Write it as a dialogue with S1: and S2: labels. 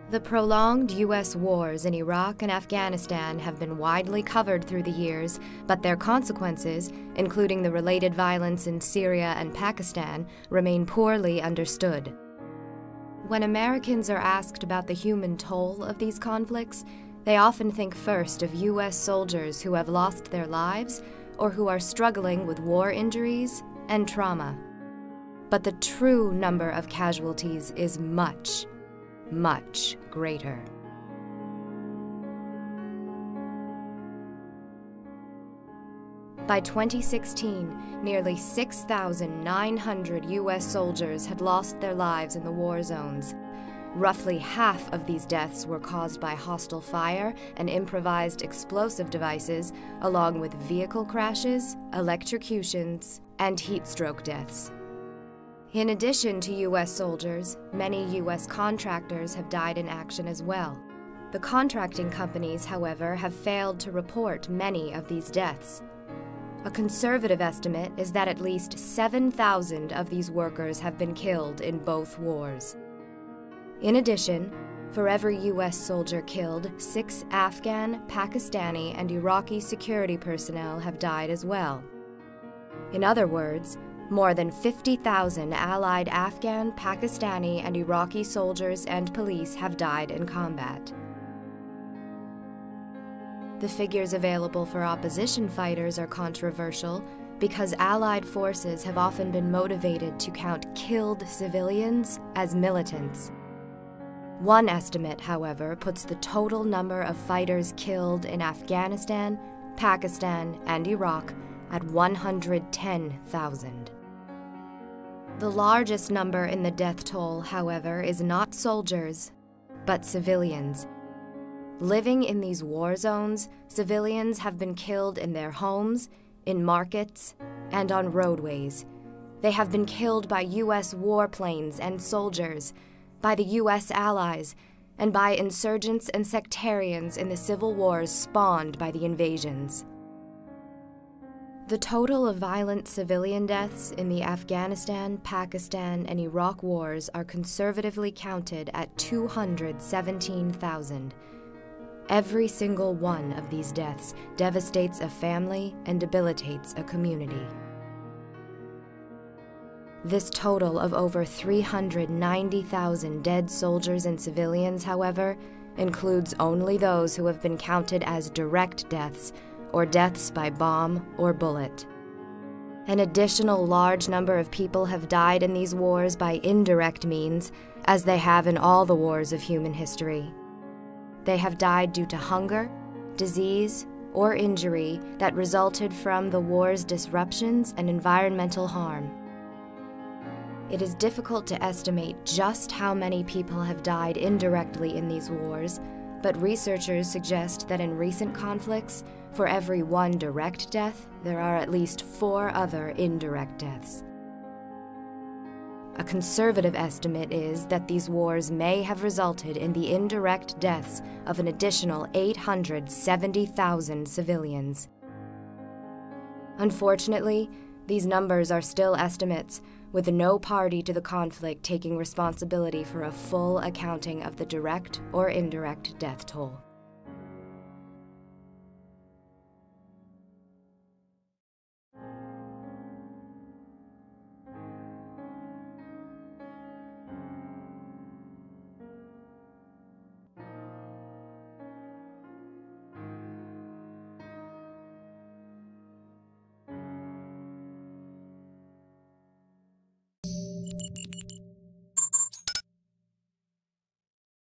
S1: The prolonged U.S. wars in Iraq and Afghanistan have been widely covered through the years, but their consequences, including the related violence in Syria and Pakistan, remain poorly understood. When Americans are asked about the human toll of these conflicts, they often think first of U.S. soldiers who have lost their lives or who are struggling with war injuries and trauma. But the true number of casualties is much, much greater. By 2016, nearly 6,900 U.S. soldiers had lost their lives in the war zones. Roughly half of these deaths were caused by hostile fire and improvised explosive devices, along with vehicle crashes, electrocutions, and heat stroke deaths. In addition to U.S. soldiers, many U.S. contractors have died in action as well. The contracting companies, however, have failed to report many of these deaths. A conservative estimate is that at least 7,000 of these workers have been killed in both wars. In addition, for every U.S. soldier killed, 6 Afghan, Pakistani, and Iraqi security personnel have died as well. In other words, more than 50,000 allied Afghan, Pakistani, and Iraqi soldiers and police have died in combat. The figures available for opposition fighters are controversial because Allied forces have often been motivated to count killed civilians as militants. One estimate, however, puts the total number of fighters killed in Afghanistan, Pakistan, and Iraq at 110,000. The largest number in the death toll, however, is not soldiers, but civilians. Living in these war zones, civilians have been killed in their homes, in markets, and on roadways. They have been killed by U.S. warplanes and soldiers, by the U.S. allies, and by insurgents and sectarians in the civil wars spawned by the invasions. The total of violent civilian deaths in the Afghanistan, Pakistan, and Iraq wars are conservatively counted at 217,000. Every single one of these deaths devastates a family and debilitates a community. This total of over 390,000 dead soldiers and civilians, however, includes only those who have been counted as direct deaths or deaths by bomb or bullet. An additional large number of people have died in these wars by indirect means, as they have in all the wars of human history. They have died due to hunger, disease, or injury that resulted from the war's disruptions and environmental harm. It is difficult to estimate just how many people have died indirectly in these wars, but researchers suggest that in recent conflicts, for every one direct death, there are at least 4 other indirect deaths. A conservative estimate is that these wars may have resulted in the indirect deaths of an additional 870,000 civilians. Unfortunately, these numbers are still estimates, with no party to the conflict taking responsibility for a full accounting of the direct or indirect death toll.